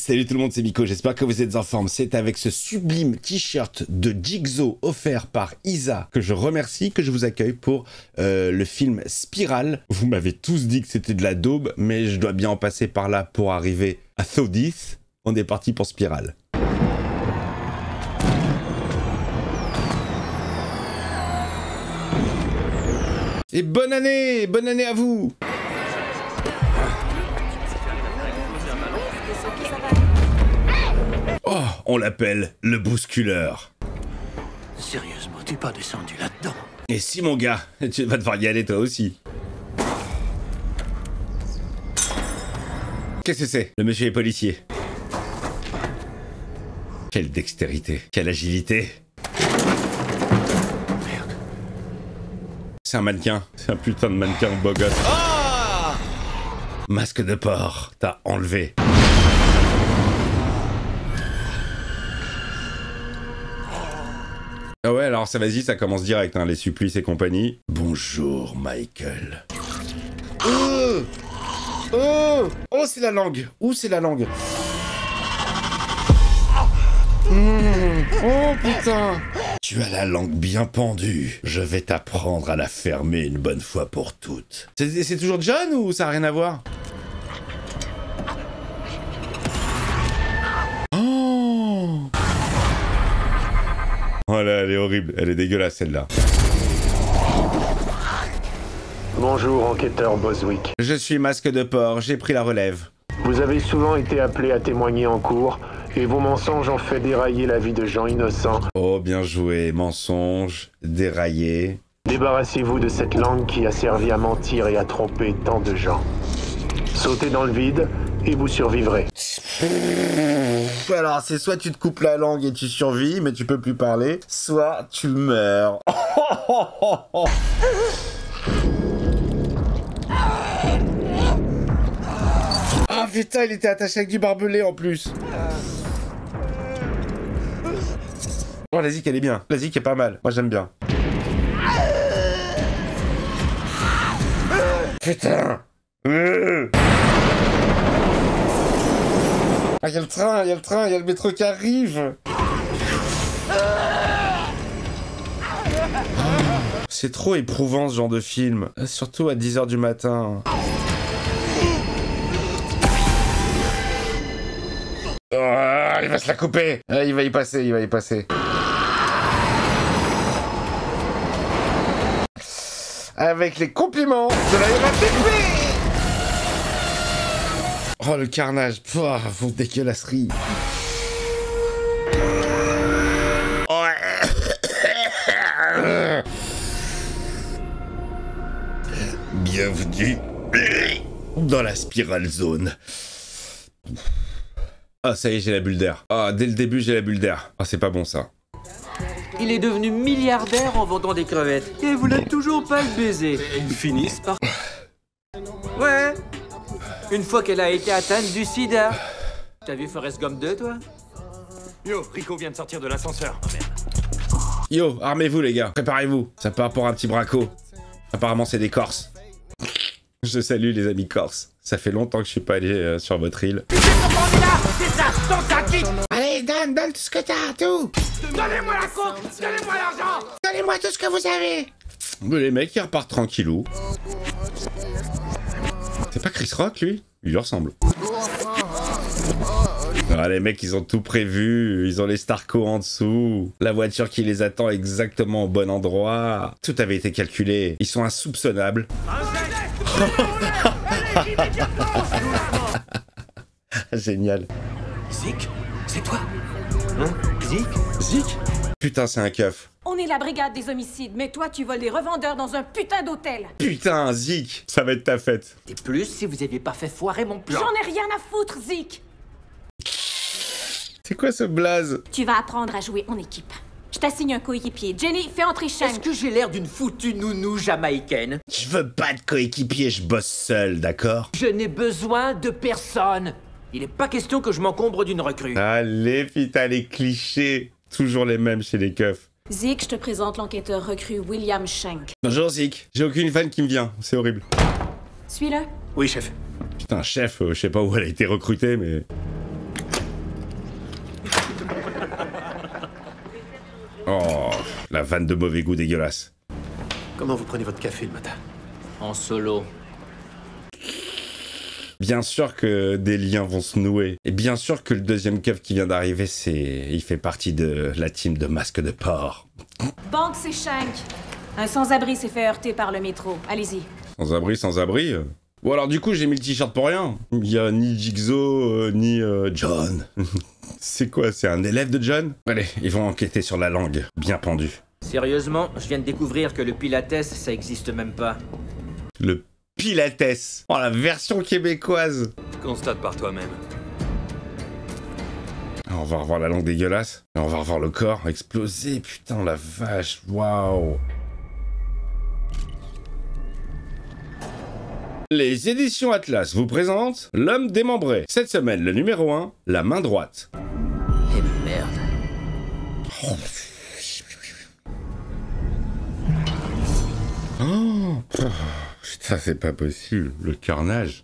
Salut tout le monde, c'est Miko, j'espère que vous êtes en forme. C'est avec ce sublime t-shirt de Jigsaw offert par Isa que je remercie, que je vous accueille pour le film Spiral. Vous m'avez tous dit que c'était de la daube, mais je dois bien en passer par là pour arriver à So 10. On est parti pour Spiral. Et bonne année à vous! Oh, on l'appelle le bousculeur. Sérieusement, t'es pas descendu là-dedans? Et si mon gars, tu vas devoir y aller toi aussi. Qu'est-ce que c'est? Le monsieur est policier. Quelle dextérité, quelle agilité. Merde. C'est un mannequin, c'est un putain de mannequin beau gosse. Oh! Masque de porc, t'as enlevé. Ah ouais, alors ça vas-y, ça commence direct, hein, les supplices et compagnie. Bonjour, Michael. Oh, c'est la langue. Où c'est la langue? Oh putain. Tu as la langue bien pendue. Je vais t'apprendre à la fermer une bonne fois pour toutes. C'est toujours John ou ça n'a rien à voir? Oh là, elle est horrible, elle est dégueulasse celle-là. Bonjour, enquêteur Boswick. Je suis masque de porc, j'ai pris la relève. Vous avez souvent été appelé à témoigner en cours, et vos mensonges ont fait dérailler la vie de gens innocents. Oh, bien joué, mensonge, déraillé. Débarrassez-vous de cette langue qui a servi à mentir et à tromper tant de gens. Sautez dans le vide, et vous survivrez. Alors, c'est soit tu te coupes la langue et tu survis, mais tu peux plus parler, soit tu meurs. Ah putain, il était attaché avec du barbelé en plus. Oh, la zik, elle est bien. La zik est pas mal. Moi, j'aime bien. Putain. Ah, y'a le train, y'a le métro qui arrive. C'est trop éprouvant ce genre de film, surtout à 10 h du matin. Oh, il va se la couper. Ah, il va y passer. Avec les compliments de la RATP. Oh le carnage, pouah, vos dégueulasseries. Bienvenue dans la Spiral Zone. Ah ça y est, j'ai la bulle d'air. Ah, dès le début, j'ai la bulle d'air. Ah, c'est pas bon ça. Il est devenu milliardaire en vendant des crevettes. Et vous n'êtes toujours pas le baiser. Ils finissent par... Ouais. Une fois qu'elle a été atteinte du sida. T'as vu Forrest Gump 2, toi? Yo, Rico vient de sortir de l'ascenseur. Oh merde. Yo, armez-vous les gars, préparez-vous. Ça part pour un petit braco. Apparemment c'est des Corses. Je salue les amis Corses. Ça fait longtemps que je suis pas allé sur votre île. Allez, donne tout ce que t'as, tout. Donnez-moi la coke, donnez-moi l'argent. Donnez-moi tout ce que vous avez. Mais les mecs, ils repartent tranquillou. C'est pas Chris Rock, lui? Il lui ressemble. Ah, les mecs, ils ont tout prévu. Ils ont les Starco en dessous. La voiture qui les attend exactement au bon endroit. Tout avait été calculé. Ils sont insoupçonnables. Génial. Zik, c'est toi? Hein? Zik? Zik? Putain, c'est un keuf. On est la brigade des homicides, mais toi, tu voles des revendeurs dans un putain d'hôtel. Putain, Zik, ça va être ta fête. Et plus si vous aviez pas fait foirer mon plan. J'en ai rien à foutre, Zik. C'est quoi ce blaze? Tu vas apprendre à jouer en équipe. Je t'assigne un coéquipier. Jenny, fais entrer Shank. Est-ce que j'ai l'air d'une foutue nounou jamaïcaine? Je veux pas de coéquipier, je bosse seul, d'accord? Je n'ai besoin de personne. Il n'est pas question que je m'encombre d'une recrue. Allez, putain, les clichés. Toujours les mêmes chez les keufs. Zik, je te présente l'enquêteur recrue William Shank. Bonjour Zik, j'ai aucune fan qui me vient, c'est horrible. Suis-le. Oui, chef. Putain, chef, je sais pas où elle a été recrutée, mais... La vanne de mauvais goût dégueulasse. Comment vous prenez votre café le matin? En solo. Bien sûr que des liens vont se nouer. Et bien sûr que le deuxième keuf qui vient d'arriver, il fait partie de la team de Masque de Porc. Banque, c'est Shank. Un sans-abri s'est fait heurter par le métro. Allez-y. Sans abri, sans abri. Bon alors du coup j'ai mis le t-shirt pour rien. Il y a ni Jigsaw, ni John. C'est quoi, c'est un élève de John? Allez, ils vont enquêter sur la langue, bien pendue. Sérieusement, je viens de découvrir que le pilates, ça existe même pas. Le Pilates. Oh la version québécoise. Constate par toi-même. On va revoir la langue dégueulasse. On va revoir le corps exploser. Putain la vache, waouh. Les éditions Atlas vous présentent L'homme démembré. Cette semaine, le numéro 1, la main droite. Eh merde. Oh. Oh. Putain, c'est pas possible. Le carnage.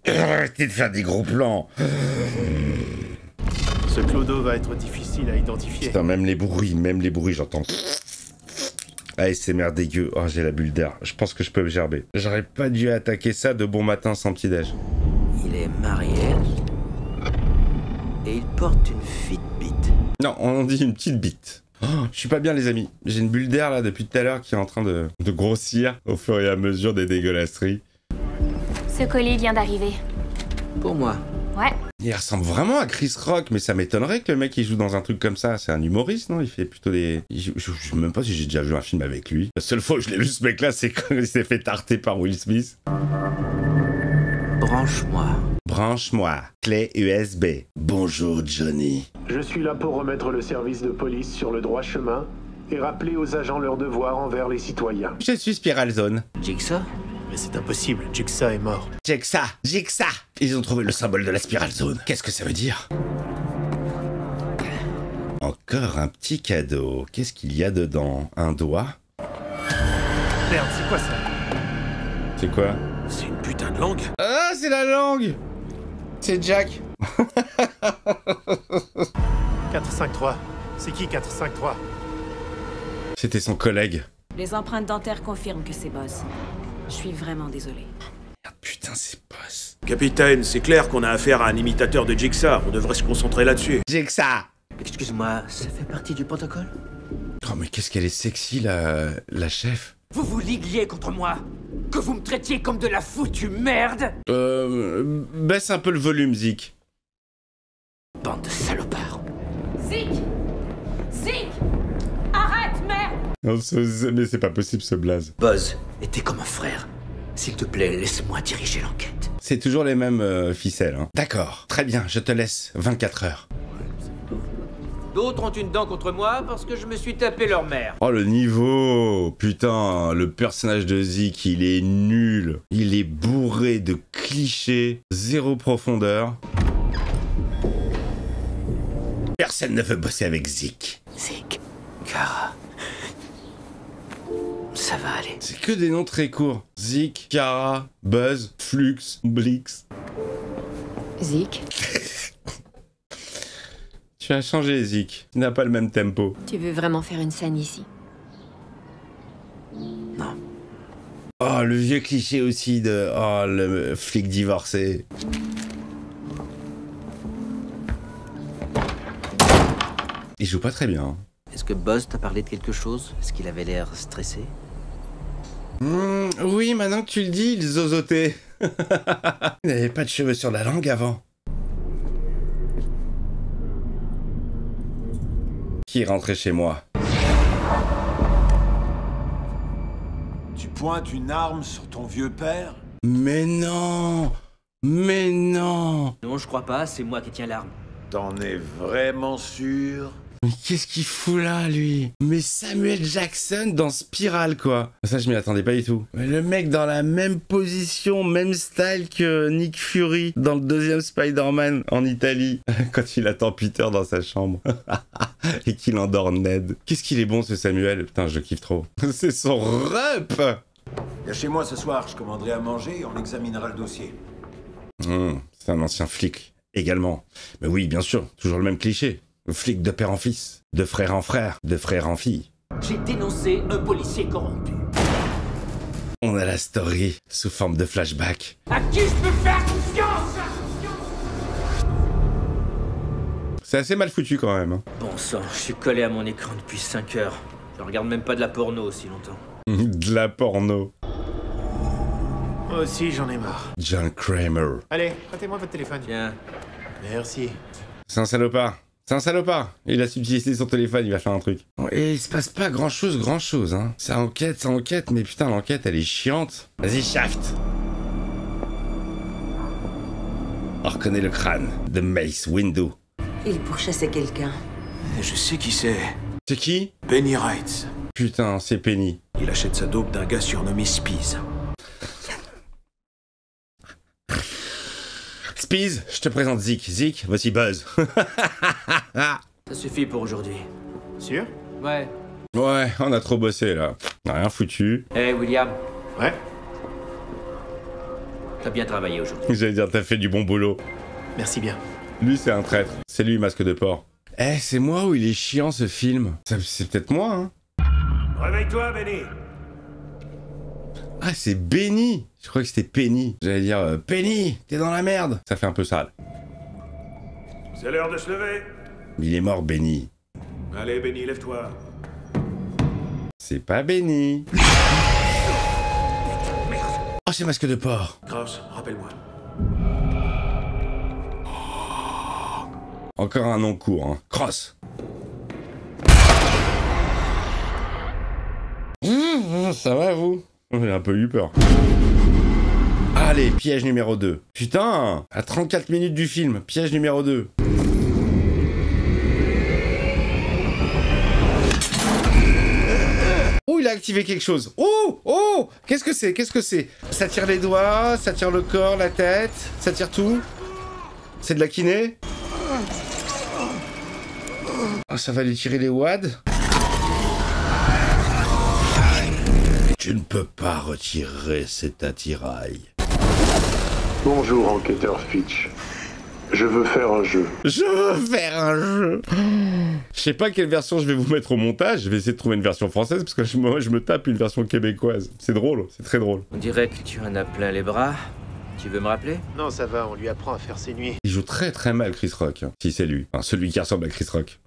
Arrêtez de faire des gros plans. Ce clodo va être difficile à identifier. Putain, même les bruits, j'entends. ASMR dégueu. Oh, j'ai la bulle d'air. Je pense que je peux me gerber. J'aurais pas dû attaquer ça de bon matin sans petit-déj. Il est marié. Et il porte une Fitbit. Non, on dit une petite bite. Oh, je suis pas bien, les amis. J'ai une bulle d'air là depuis tout à l'heure qui est en train de grossir au fur et à mesure des dégueulasseries. Ce colis vient d'arriver. Pour moi. Ouais. Il ressemble vraiment à Chris Rock, mais ça m'étonnerait que le mec il joue dans un truc comme ça. C'est un humoriste, non? Il fait plutôt des... Je sais même pas si j'ai déjà vu un film avec lui. La seule fois où je l'ai vu ce mec là, c'est quand il s'est fait tarter par Will Smith. Branche-moi. Branche-moi. Clé USB. Bonjour Johnny. Je suis là pour remettre le service de police sur le droit chemin et rappeler aux agents leurs devoirs envers les citoyens. Je suis Spiral Zone. Jigsaw? Mais c'est impossible, Jigsaw est mort. Jigsaw. Ils ont trouvé le symbole de la Spiral Zone. Qu'est-ce que ça veut dire? Encore un petit cadeau. Qu'est-ce qu'il y a dedans? Un doigt? Merde, c'est quoi ça? C'est quoi? C'est une putain de langue. Ah, c'est la langue! C'est Jack. 453. C'est qui 453? C'était son collègue. Les empreintes dentaires confirment que c'est Boss. Je suis vraiment désolée. Ah, putain, c'est Boss. Capitaine, c'est clair qu'on a affaire à un imitateur de Jigsaw. On devrait se concentrer là-dessus. Jigsaw. Excuse-moi, ça fait partie du protocole? Oh, mais qu'est-ce qu'elle est sexy, la chef. Vous vous liguiez contre moi? Que vous me traitiez comme de la foutue merde? Baisse un peu le volume, Zik. Bande de salopards. Zik! Zik! Arrête, merde! Non, mais c'est pas possible, ce blaze. Buzz était comme un frère. S'il te plaît, laisse-moi diriger l'enquête. C'est toujours les mêmes ficelles, hein. D'accord, très bien, je te laisse 24 heures. D'autres ont une dent contre moi parce que je me suis tapé leur mère. Oh, le niveau! Putain, le personnage de Zik, il est nul. Il est bourré de clichés, zéro profondeur. Personne ne veut bosser avec Zik. Zik, Kara. Ça va aller. C'est que des noms très courts. Zik, Kara, Buzz, Flux, Blix. Zik, Tu as changé, Zik. Tu n'as pas le même tempo. tu veux vraiment faire une scène ici? Non. Oh, le vieux cliché aussi de... Oh, le flic divorcé. Il joue pas très bien. Hein. Est-ce que Buzz t'a parlé de quelque chose? Est-ce qu'il avait l'air stressé? Oui, maintenant que tu le dis, il zozotait. Il n'avait pas de cheveux sur la langue avant. Qui est rentré chez moi? Tu pointes une arme sur ton vieux père? Mais non! Mais non! Non, je crois pas, c'est moi qui tiens l'arme. T'en es vraiment sûr? Mais qu'est-ce qu'il fout là, lui? Mais Samuel Jackson dans Spiral, quoi. Ça, je m'y attendais pas du tout. Mais le mec dans la même position, même style que Nick Fury dans le deuxième Spider-Man en Italie, quand il attend Peter dans sa chambre. Et qu'il endort Ned. Qu'est-ce qu'il est bon, ce Samuel. Putain, je le kiffe trop. C'est son rep! Viens chez moi ce soir, je commanderai à manger et on examinera le dossier. C'est un ancien flic, également. Mais oui, bien sûr, toujours le même cliché. Flic de père en fils, de frère en frère, de frère en fille. J'ai dénoncé un policier corrompu. On a la story sous forme de flashback. À qui je peux faire confiance? C'est assez mal foutu quand même. Hein. Bon sang, je suis collé à mon écran depuis 5 heures. Je regarde même pas de la porno aussi longtemps. De la porno. Moi aussi, j'en ai marre. John Kramer. Allez, prêtez-moi votre téléphone. Tiens. Merci. C'est un salopard. C'est un salopard. Il a subtilité son téléphone, il va faire un truc. Et il se passe pas grand chose, hein. Ça enquête, mais putain, l'enquête, elle est chiante. Vas-y, Shaft. On reconnaît le crâne de Mace Windu. Il pourchassait quelqu'un. Je sais qui c'est. C'est qui? Penny Wright. Putain, c'est Penny. Il achète sa dope d'un gars surnommé Spies. Spies, je te présente Zeke. Zeke, voici Buzz. Ça suffit pour aujourd'hui. Sûr? Ouais. Ouais, on a trop bossé là. On a rien foutu. Hey William, Ouais. t'as bien travaillé aujourd'hui. J'allais dire, t'as fait du bon boulot. Merci bien. Lui, c'est un traître. C'est lui, masque de porc. Eh, c'est moi ou il est chiant ce film? C'est peut-être moi, hein. Réveille-toi, Benny. Ah, c'est Benny. Je crois que c'était Penny. J'allais dire, Penny, t'es dans la merde. Ça fait un peu sale. C'est l'heure de se lever. Il est mort, Benny. Allez, Benny, lève-toi. C'est pas Benny. Oh, c'est masque de porc. Cross, rappelle-moi. Encore un nom court, hein. Cross. Ça va, vous? J'ai un peu eu peur. Allez, piège numéro 2. Putain, à 34 minutes du film, piège numéro 2. Oh, il a activé quelque chose. Oh, oh, qu'est-ce que c'est? Qu'est-ce que c'est? Ça tire les doigts, ça tire le corps, la tête, ça tire tout. C'est de la kiné? Oh, ça va lui tirer les wads. Tu ne peux pas retirer cet attirail. Bonjour, enquêteur Fitch. Je veux faire un jeu. Je veux faire un jeu. Je sais pas quelle version je vais vous mettre au montage. Je vais essayer de trouver une version française parce que moi je me tape une version québécoise. C'est drôle, c'est très drôle. On dirait que tu en as plein les bras. Tu veux me rappeler? Non, ça va, on lui apprend à faire ses nuits. Il joue très très mal Chris Rock. Hein. Si c'est lui. Enfin, celui qui ressemble à Chris Rock.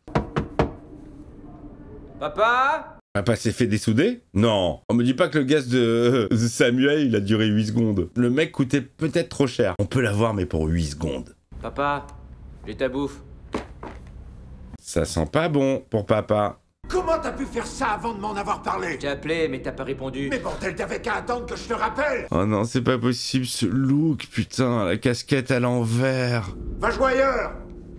Papa? Papa s'est fait dessouder? Non. On me dit pas que le gaz de Samuel, il a duré 8 secondes. Le mec coûtait peut-être trop cher. On peut l'avoir, mais pour 8 secondes. Papa, j'ai ta bouffe. Ça sent pas bon pour papa. Comment t'as pu faire ça avant de m'en avoir parlé? J'ai appelé, mais t'as pas répondu. Mais bordel, t'avais qu'à attendre que je te rappelle! Oh non, c'est pas possible ce look, putain, la casquette à l'envers. Va jouer ailleurs!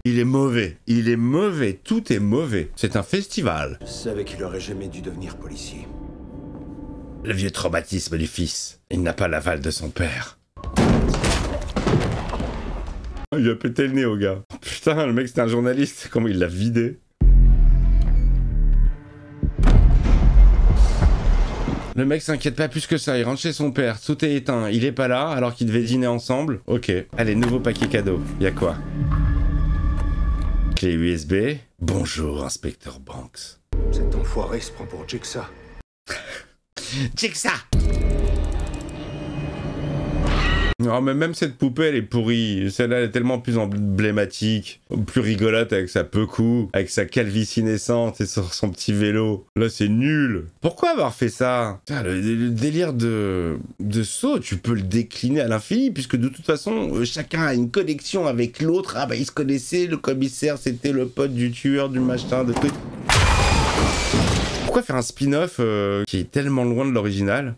Il est mauvais, tout est mauvais. C'est un festival. Je savais qu'il aurait jamais dû devenir policier. Le vieux traumatisme du fils. Il n'a pas l'aval de son père. Il a pété le nez au gars. Putain, le mec c'était un journaliste. Comment il l'a vidé? Le mec s'inquiète pas plus que ça, il rentre chez son père, tout est éteint, il est pas là alors qu'ils devaient dîner ensemble. Ok, allez, nouveau paquet cadeau, y'a quoi? Clé USB. Bonjour, inspecteur Banks. Cet enfoiré se prend pour Jigsaw. Jigsaw! Non, mais même cette poupée, elle est pourrie. Celle-là, elle est tellement plus emblématique, plus rigolote avec sa pecou, avec sa calvitie naissante et sur son petit vélo. Là, c'est nul. Pourquoi avoir fait ça? Putain, le délire de saut, tu peux le décliner à l'infini, puisque de toute façon, chacun a une connexion avec l'autre. Ah bah, ils se connaissaient, le commissaire, c'était le pote du tueur, du machin, de trucs. Pourquoi faire un spin-off qui est tellement loin de l'original?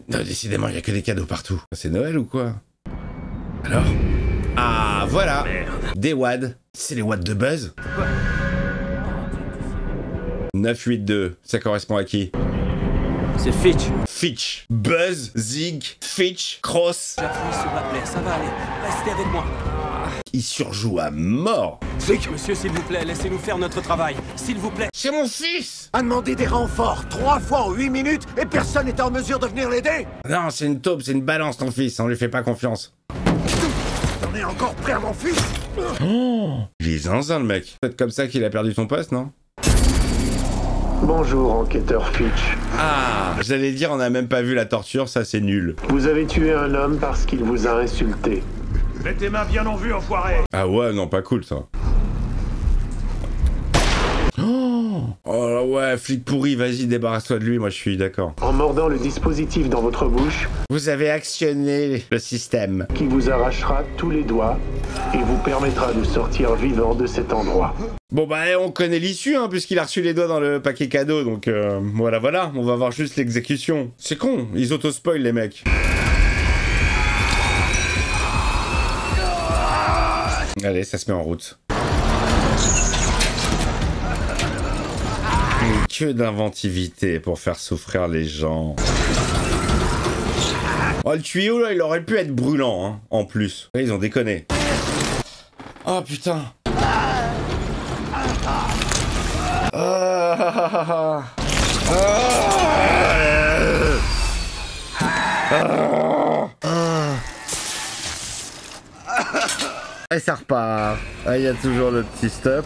Non, décidément, il n'y a que des cadeaux partout. C'est Noël ou quoi? Alors? Ah, voilà! Merde. Des wads. C'est les wads de Buzz? 982, ça correspond à qui? C'est Fitch. Fitch, Buzz, Zig, Fitch, Cross. J'appuie sur la plaie, ça va aller. Restez avec moi. Il surjoue à mort. Monsieur, s'il vous plaît, laissez-nous faire notre travail. S'il vous plaît. C'est mon fils! A demandé des renforts 3 fois en 8 minutes et personne n'était en mesure de venir l'aider? Non, c'est une taupe, c'est une balance ton fils, on lui fait pas confiance. T'en es encore prêt à mon fils? Oh, il est zinzin le mec. C'est peut-être comme ça qu'il a perdu son poste, non? Bonjour, enquêteur Fitch. Ah, j'allais dire, on n'a même pas vu la torture, ça c'est nul. Vous avez tué un homme parce qu'il vous a insulté. Mets tes mains bien en vue, enfoiré! Ah ouais, non, pas cool ça. Oh ouais, flic pourri, vas-y, débarrasse-toi de lui, moi je suis d'accord. En mordant le dispositif dans votre bouche, Vous avez actionné le système. qui vous arrachera tous les doigts et vous permettra de sortir vivant de cet endroit. Bon bah on connaît l'issue, hein, puisqu'il a reçu les doigts dans le paquet cadeau, donc voilà, on va voir juste l'exécution. C'est con, ils auto-spoil les mecs. Allez, ça se met en route. Que d'inventivité pour faire souffrir les gens. Oh, le tuyau là, il aurait pu être brûlant, hein, en plus. Là, ils ont déconné. Oh putain. Et ça repart. Ah, il y a toujours le petit stop.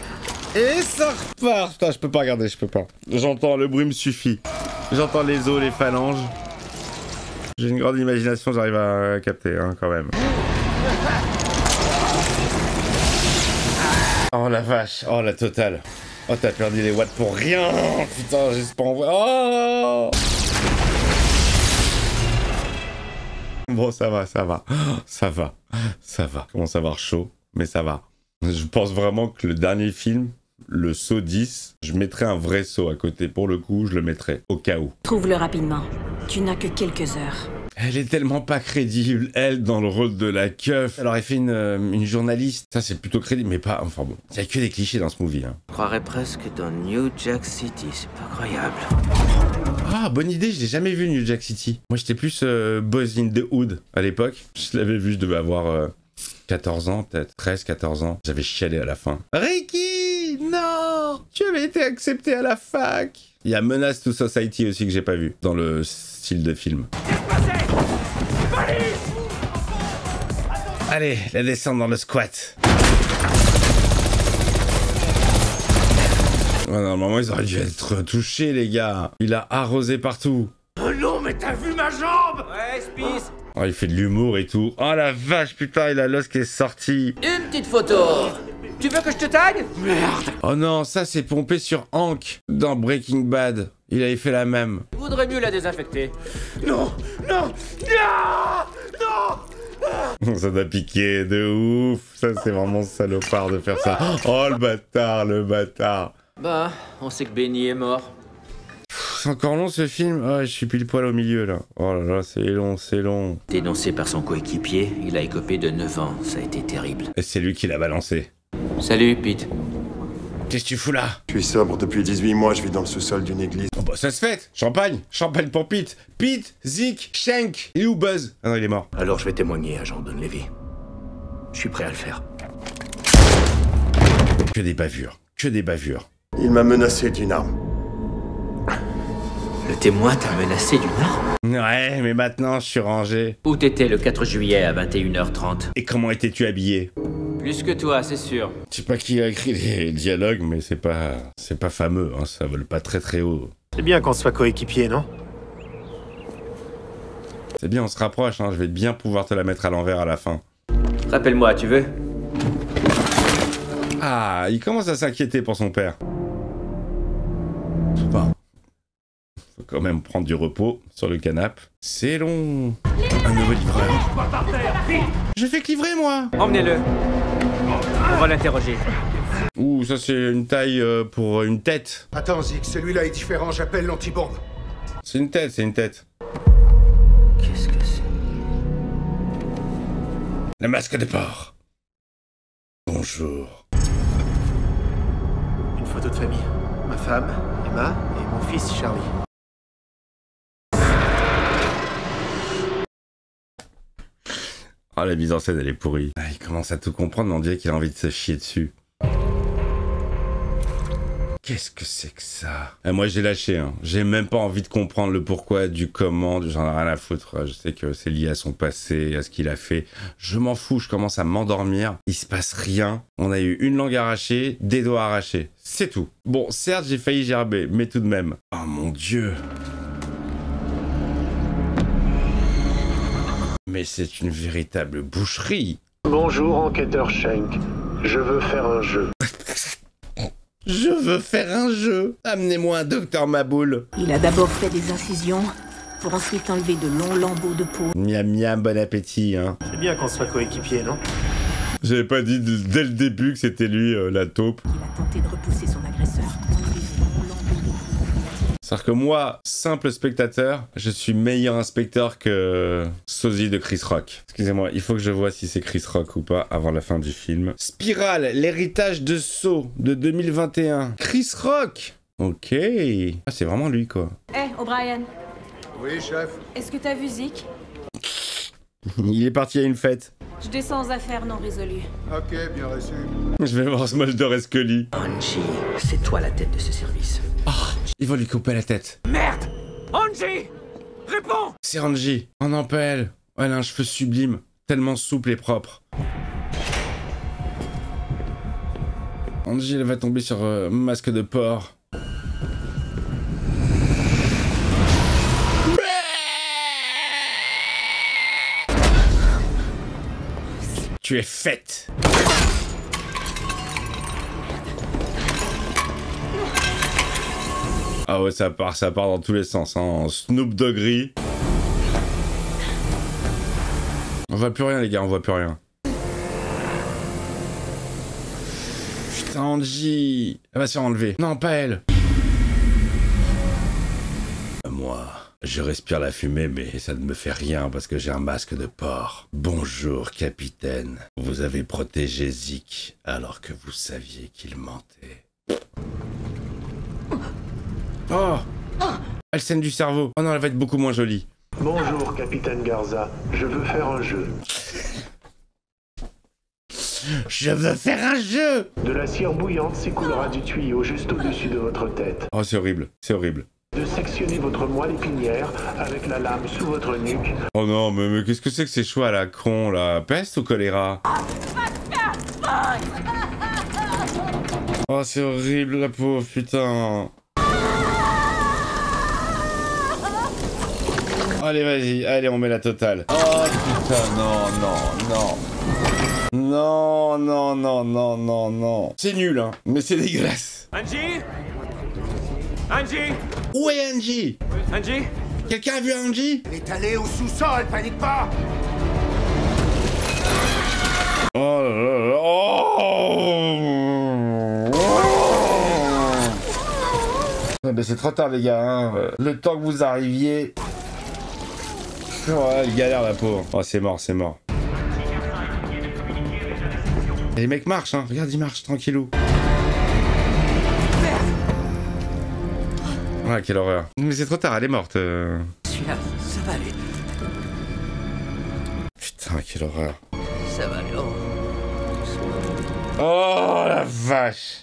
Et ça repart. Putain, je peux pas regarder, je peux pas. J'entends, le bruit me suffit. J'entends les os, les phalanges. J'ai une grande imagination, j'arrive à capter, hein, quand même. Oh la vache, oh la totale. Oh, t'as perdu les watts pour rien. Putain, j'espère pas en voir. Oh. Bon, ça va. Ça va. Commence à avoir chaud, mais ça va. Je pense vraiment que le dernier film, le saut 10, je mettrais un vrai saut à côté. Pour le coup, je le mettrais, au cas où. Trouve-le rapidement. Tu n'as que quelques heures. Elle est tellement pas crédible, elle, dans le rôle de la keuf. Elle aurait fait une journaliste. Ça, c'est plutôt crédible, mais pas... Enfin bon, il y a que des clichés dans ce movie. Hein. Je croirais presque dans New Jack City, c'est pas croyable. Ah, bonne idée, je l'ai jamais vu, New Jack City. Moi, j'étais plus Boys in the Hood, à l'époque. Je l'avais vu, je devais avoir 14 ans, peut-être. 13, 14 ans. J'avais chialé à la fin. Ricky, non! Tu avais été accepté à la fac. Il y a Menace to Society aussi que j'ai pas vu, dans le style de film. Allez, la descente dans le squat. Ouais, normalement, ils auraient dû être touchés, les gars. Il a arrosé partout. Oh non, mais t'as vu ma jambe? Ouais, Spice. Oh, il fait de l'humour et tout. Oh la vache, putain, il a l'os qui est sorti. Une petite photo. Tu veux que je te tague? Merde! Oh non, ça c'est pompé sur Hank dans Breaking Bad. Il avait fait la même. Vaudrait mieux la désinfecter. Non! Non! Non! Non! Ça doit piquer de ouf. Ça c'est vraiment salopard de faire ça. Oh le bâtard. Bah, on sait que Benny est mort. C'est encore long ce film. Oh, je suis pile poil au milieu là. Oh là là, c'est long. Dénoncé par son coéquipier, il a écopé de 9 ans. Ça a été terrible. Et c'est lui qui l'a balancé. Salut, Pete. Qu'est-ce que tu fous là? Je suis sobre depuis 18 mois, je vis dans le sous-sol d'une église. Oh bah ça se fait. Champagne pour Pete. Pete, Zeke, Shank. Il est où Buzz? Ah non, il est mort. Alors je vais témoigner, agent Dunleavy. Je suis prêt à le faire. Que des bavures. Il m'a menacé d'une arme. Le témoin t'a menacé d'une arme? Ouais, mais maintenant je suis rangé. Où t'étais le 4 juillet à 21h30? Et comment étais-tu habillé? Plus que toi, c'est sûr. Je sais pas qui a écrit les dialogues, mais c'est pas fameux, hein, ça vole pas très haut. C'est bien qu'on soit coéquipiers, non? C'est bien, on se rapproche, hein, je vais bien pouvoir te la mettre à l'envers à la fin. Rappelle-moi, tu veux? Ah, il commence à s'inquiéter pour son père. Enfin, faut quand même prendre du repos sur le canapé. C'est long. Un nouveau livreur. Je fais que livrer, moi. Emmenez-le. On va l'interroger. Ouh, ça c'est une taille pour une tête. Attends, Zeke, celui-là est différent, j'appelle l'antibombe. C'est une tête. Qu'est-ce que c'est? Le masque de porc. Bonjour. Une photo de famille. Ma femme, Emma, et mon fils, Charlie. Oh, la mise en scène, elle est pourrie. Ah, il commence à tout comprendre, mais on dirait qu'il a envie de se chier dessus. Qu'est-ce que c'est que ça? Moi j'ai lâché, hein. J'ai même pas envie de comprendre le pourquoi, du comment, j'en ai rien à foutre. Je sais que c'est lié à son passé, à ce qu'il a fait. Je m'en fous, je commence à m'endormir. Il se passe rien. On a eu une langue arrachée, des doigts arrachés. C'est tout. Bon, certes j'ai failli gerber, mais tout de même. Oh mon Dieu. Mais c'est une véritable boucherie. Bonjour, enquêteur Schenk. Je veux faire un jeu. Je veux faire un jeu. Amenez-moi un docteur Maboule. Il a d'abord fait des incisions, pour ensuite enlever de longs lambeaux de peau. Miam miam, bon appétit, hein. C'est bien qu'on soit coéquipiers, non? J'avais pas dit dès le début que c'était lui, la taupe. Il a tenté de repousser son agresseur. C'est-à-dire que moi, simple spectateur, je suis meilleur inspecteur que Sosie de Chris Rock. Excusez-moi, il faut que je vois si c'est Chris Rock ou pas avant la fin du film. Spirale, l'héritage de Saw de 2021. Chris Rock. Ok. Ah, c'est vraiment lui, quoi. O'Brien. Oui, chef. Est-ce que t'as vu Zeke? Il est parti à une fête. Je descends aux affaires non résolues. Ok, bien reçu. Je vais voir Smolder et Scully. Angie, c'est toi la tête de ce service. Oh, ils vont lui couper la tête. Merde! Angie! Réponds! C'est Angie. Oh non, pas elle. Elle a un cheveu sublime. Tellement souple et propre. Angie, elle va tomber sur masque de porc. Tu es faite. Ah ouais, ça part dans tous les sens, hein, en Snoop Doggery. On voit plus rien, les gars, on voit plus rien. Putain, Angie, elle va se faire enlever. Non, pas elle. Moi, je respire la fumée, mais ça ne me fait rien parce que j'ai un masque de porc. Bonjour, capitaine. Vous avez protégé Zeke alors que vous saviez qu'il mentait. Oh! Elle saigne du cerveau. Oh non, elle va être beaucoup moins jolie. Bonjour, capitaine Garza. Je veux faire un jeu. Je veux faire un jeu! De la cire bouillante s'écoulera du tuyau juste au-dessus de votre tête. Oh, c'est horrible. C'est horrible. De sectionner votre moelle épinière avec la lame sous votre nuque. Oh non, mais qu'est-ce que c'est que ces choix à la con, là? Peste ou choléra? Oh, c'est horrible, la pauvre, putain. Allez, vas-y, allez, on met la totale. Oh, putain, non. Non, non, non, non, non, non. C'est nul, hein, mais c'est dégueulasse. Angie? Angie? Où est Angie? Angie? Quelqu'un a vu Angie? Elle est allée au sous-sol, panique pas. Oh là là, oh. Ouais, ben c'est trop tard, les gars, hein. Le temps que vous arriviez... Oh, elle galère, la pauvre. Oh, c'est mort, c'est mort. Et les mecs marchent, hein. Regarde, ils marchent, tranquillou. Ah, quelle horreur. Mais c'est trop tard, elle est morte. Celui-là, ça va aller. Putain, quelle horreur. Ça va aller. Oh, la vache.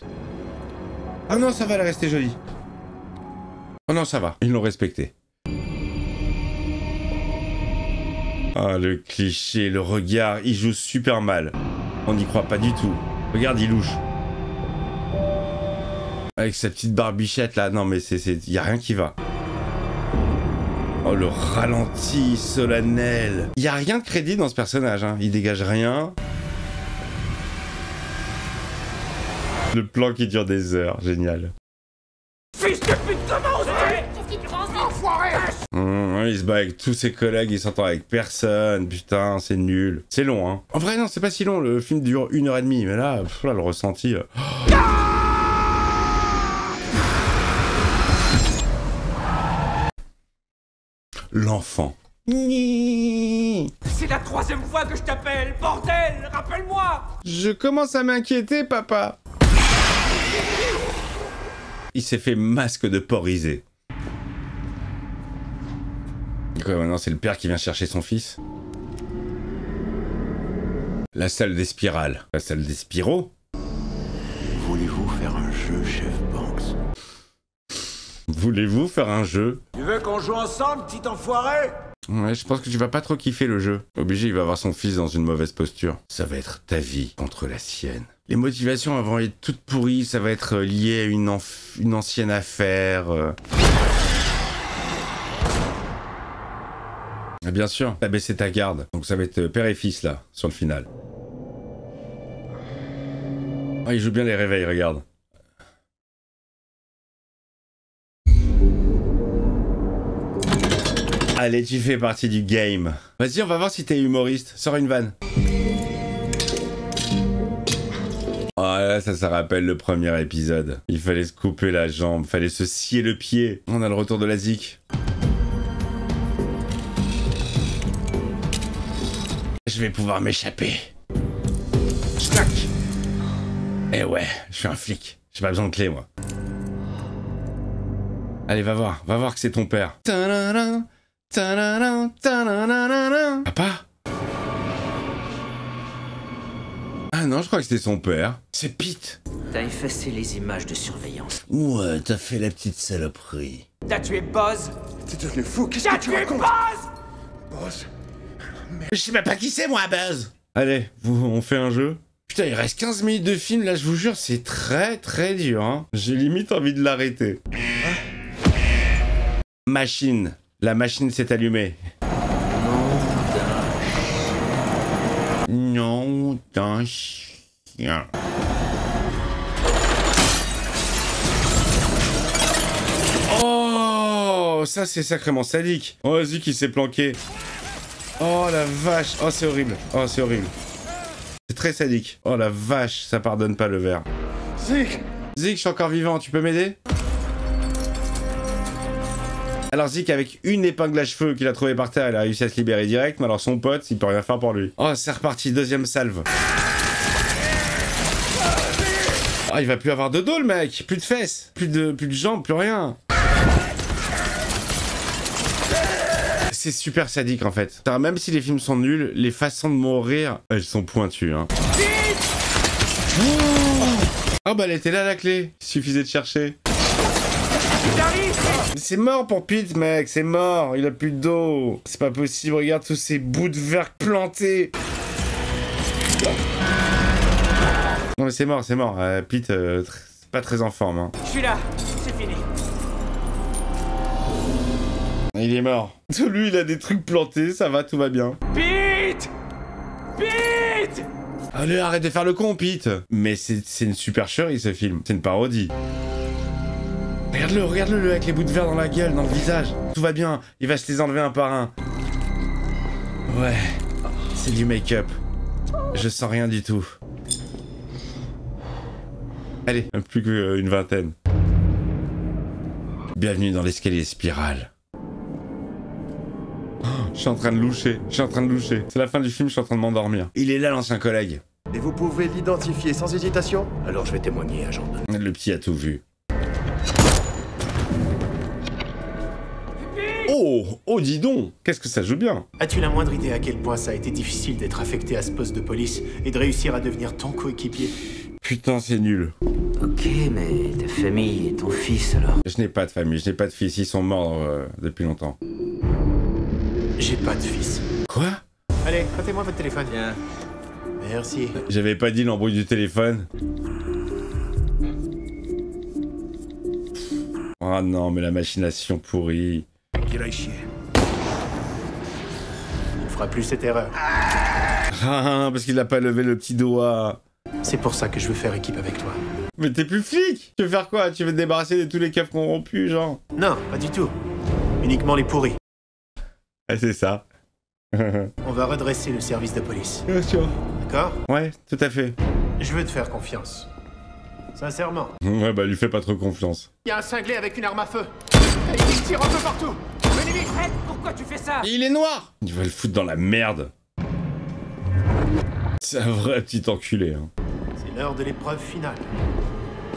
Ah non, ça va, elle est restée jolie. Oh non, ça va. Ils l'ont respecté. Ah, le cliché, le regard, il joue super mal. On n'y croit pas du tout. Regarde, il louche. Avec sa petite barbichette là, non mais y a rien qui va. Oh, le ralenti solennel. Y a rien de crédible dans ce personnage, hein. Il dégage rien. Le plan qui dure des heures, génial. Fils de pute, comment osais-tu? Qu'est-ce qui te prend, enfoiré? Il se bat avec tous ses collègues, il s'entend avec personne, putain, c'est nul. C'est long, hein. En vrai, non, c'est pas si long, le film dure 1h30, mais là, là le ressenti... L'enfant. C'est la 3e fois que je t'appelle, bordel, rappelle-moi. Je commence à m'inquiéter, papa. Il s'est fait masque de porrisé. Quoi, maintenant c'est le père qui vient chercher son fils. La salle des spirales. La salle des spiraux. Voulez-vous faire un jeu? jeu, chef Banks. Voulez-vous faire un jeu? Tu veux qu'on joue ensemble, petit enfoiré? Ouais, je pense que tu vas pas trop kiffer le jeu. Obligé, il va avoir son fils dans une mauvaise posture. Ça va être ta vie contre la sienne. Les motivations vont être toutes pourries, ça va être lié à une ancienne affaire. Ah, bien sûr, t'as baissé ta garde. Donc ça va être père et fils là, sur le final. Ah, il joue bien les réveils, regarde. Allez, tu fais partie du game. Vas-y, on va voir si t'es humoriste. Sors une vanne. Oh là, ça rappelle le premier épisode. Il fallait se couper la jambe, fallait se scier le pied. On a le retour de la zik. Je vais pouvoir m'échapper. Schnack. Eh ouais, je suis un flic. J'ai pas besoin de clé, moi. Allez, va voir que c'est ton père. Papa? Ah non, je crois que c'était son père. C'est Pete. T'as effacé les images de surveillance. Ouais, t'as fait la petite saloperie. T'as tué Buzz? T'es devenu fou, qu'est-ce que tu racontes? Boss. Je sais même pas qui c'est, moi, Buzz. Allez, on fait un jeu? Putain, il reste 15 minutes de film, là, je vous jure, c'est très très dur, hein. J'ai limite envie de l'arrêter. Machine. La machine s'est allumée. Non d'un chien. Oh, ça c'est sacrément sadique. Oh, vas-y qui s'est planqué. Oh la vache. Oh, c'est horrible. Oh, c'est horrible. C'est très sadique. Oh la vache, ça pardonne pas le verre. Zeke! Zeke, je suis encore vivant, tu peux m'aider? Alors Zeke, avec une épingle à cheveux qu'il a trouvée par terre, il a réussi à se libérer direct, mais alors son pote, il peut rien faire pour lui. Oh, c'est reparti, deuxième salve. Oh, il va plus avoir de dos, le mec. Plus de fesses, plus de jambes, plus rien. C'est super sadique, en fait. Même si les films sont nuls, les façons de mourir, elles sont pointues, hein. Oh, bah elle était là, la clé. Il suffisait de chercher. C'est mort pour Pete, mec, c'est mort, il a plus de dos. C'est pas possible, regarde tous ces bouts de verre plantés. Non mais c'est mort, Pete, c'est pas très en forme, hein. Je suis là, c'est fini. Il est mort. Lui, il a des trucs plantés, ça va, tout va bien. Pete! Pete! Allez, arrête de faire le con, Pete. Mais c'est une supercherie, ce film. C'est une parodie. Regarde-le avec les bouts de verre dans la gueule, dans le visage. Tout va bien, il va se les enlever un par un. Ouais, c'est du make-up. Je sens rien du tout. Allez, plus qu'une vingtaine. Bienvenue dans l'escalier spirale. Oh, je suis en train de loucher, C'est la fin du film, je suis en train de m'endormir. Il est là, l'ancien collègue. Et vous pouvez l'identifier sans hésitation? Alors je vais témoigner, agent. Le petit a tout vu. Oh, dis donc, qu'est-ce que ça joue bien. As-tu la moindre idée à quel point ça a été difficile d'être affecté à ce poste de police et de réussir à devenir ton coéquipier? Putain, c'est nul. Ok, mais ta famille et ton fils alors? Je n'ai pas de famille, je n'ai pas de fils, ils sont morts depuis longtemps. J'ai pas de fils. Quoi? Allez, prêtez-moi votre téléphone. Viens. Merci. J'avais pas dit l'embrouille du téléphone. Oh non, mais la machination pourrie. Qu'il aille chier. Il ne fera plus cette erreur. Ah, parce qu'il n'a pas levé le petit doigt. C'est pour ça que je veux faire équipe avec toi. Mais t'es plus flic. Tu veux faire quoi? Tu veux te débarrasser de tous les keufs corrompus, genre? Non, pas du tout. Uniquement les pourris. Ah, c'est ça. On va redresser le service de police. Bien sûr. D'accord? Ouais, tout à fait. Je veux te faire confiance. Sincèrement. Ouais, bah lui fais pas trop confiance. Il y a un cinglé avec une arme à feu. Et il tire un peu partout. Venez, Fred, pourquoi tu fais ça? Il est noir. Il va le foutre dans la merde. C'est un vrai petit enculé, hein. C'est l'heure de l'épreuve finale.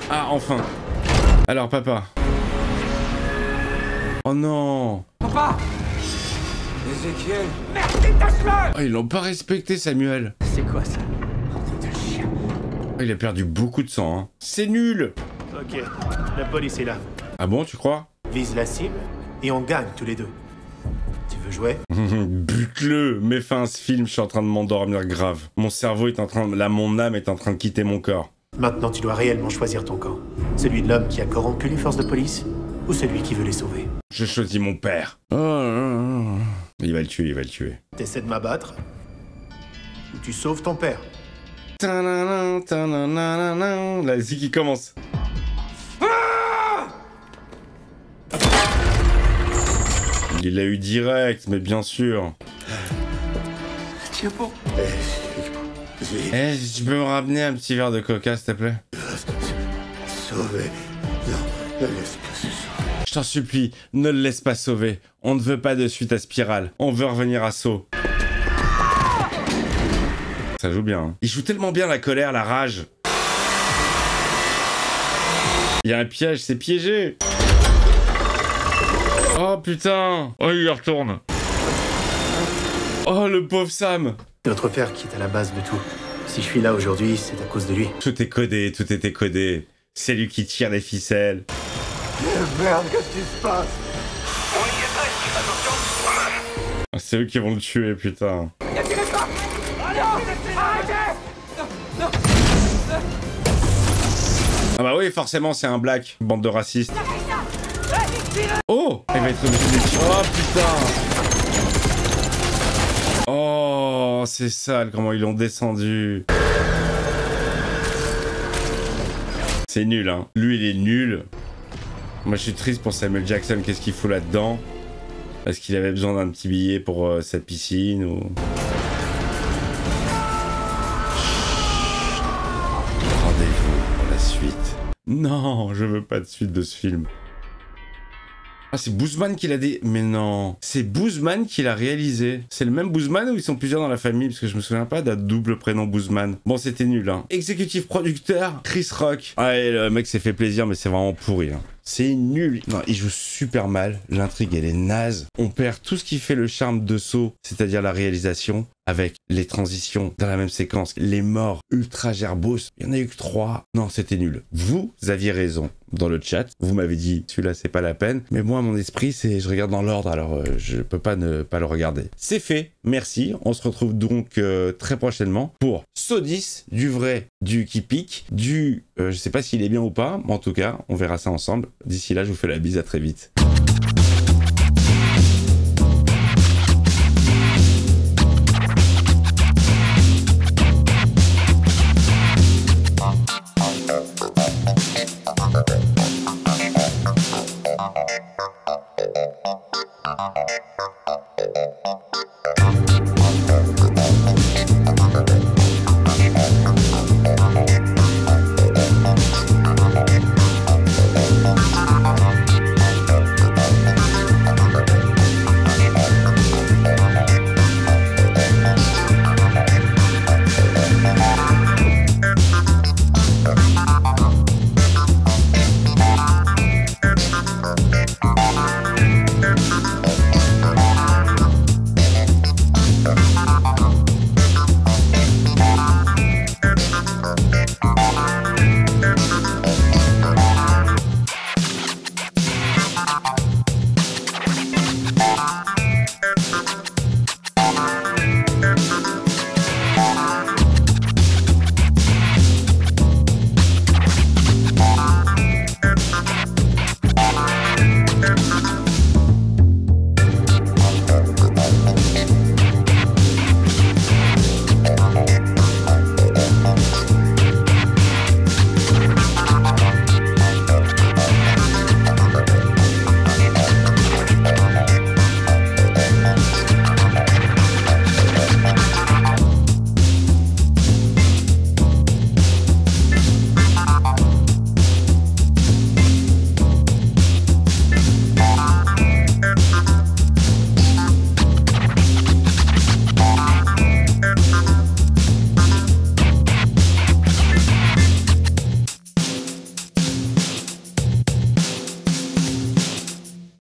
Ah, enfin. Alors, papa. Oh non. Papa! Ézéchiel! Merde, détache-le! Oh, ils l'ont pas respecté, Samuel. C'est quoi ça? Oh, il a perdu beaucoup de sang, hein. C'est nul. Toi, Ok, la police est là. Ah bon, tu crois? Vise la cible et on gagne tous les deux. Tu veux jouer? Bute-le! Mets fin à ce film, je suis en train de m'endormir grave. Mon cerveau est en train de... Là, mon âme est en train de quitter mon corps. Maintenant, tu dois réellement choisir ton camp. Celui de l'homme qui a corrompu les forces de police ou celui qui veut les sauver. Je choisis mon père. Oh. Il va le tuer, il va le tuer. T'essaies de m'abattre ou tu sauves ton père? Là, c'est qui commence. Il l'a eu direct, mais bien sûr. Tiens bon. Tu peux me ramener un petit verre de coca, s'il te plaît? Sauver. Non, ne laisse pas se sauver. Je t'en supplie, ne le laisse pas sauver. On ne veut pas de suite à Spirale. On veut revenir à Saw. Ça joue bien. Hein. Il joue tellement bien la colère, la rage. Il y a un piège, c'est piégé. Oh putain. Oh, il y retourne. Oh, le pauvre Sam. Notre père qui est à la base de tout. Si je suis là aujourd'hui, c'est à cause de lui. Tout est codé, tout était codé. C'est lui qui tire les ficelles. Merde, qu'est-ce qui se passe? C'est eux qui vont le tuer, putain. Ah bah oui, forcément, c'est un black. Bande de racistes. Oh, il va être obligé de les tuer. Oh, putain. Oh, c'est sale, comment ils l'ont descendu. C'est nul, hein. Lui, il est nul. Moi, je suis triste pour Samuel Jackson. Qu'est-ce qu'il fout là-dedans? Est-ce qu'il avait besoin d'un petit billet pour sa piscine ou... Rendez-vous pour la suite. Non, je veux pas de suite de ce film. Ah, c'est Boozman qui l'a dit. Mais non, c'est Boozman qui l'a réalisé. C'est le même Boozman ou ils sont plusieurs dans la famille? Parce que je me souviens pas d'un double prénom Boozman. Bon, c'était nul, hein. Exécutif producteur, Chris Rock. Ah, et le mec s'est fait plaisir, mais c'est vraiment pourri, hein. C'est nul. Non, il joue super mal. L'intrigue, elle est naze. On perd tout ce qui fait le charme de Saw, c'est-à-dire la réalisation, avec les transitions dans la même séquence, les morts ultra gerbos. Il y en a eu que 3. Non, c'était nul. Vous aviez raison dans le chat. Vous m'avez dit, celui-là, c'est pas la peine. Mais moi, mon esprit, c'est je regarde dans l'ordre, alors je peux pas ne pas le regarder. C'est fait. Merci. On se retrouve donc très prochainement pour Saw 10, du vrai, du qui pique, du... je sais pas s'il est bien ou pas, mais en tout cas, on verra ça ensemble. D'ici là, je vous fais la bise, à très vite.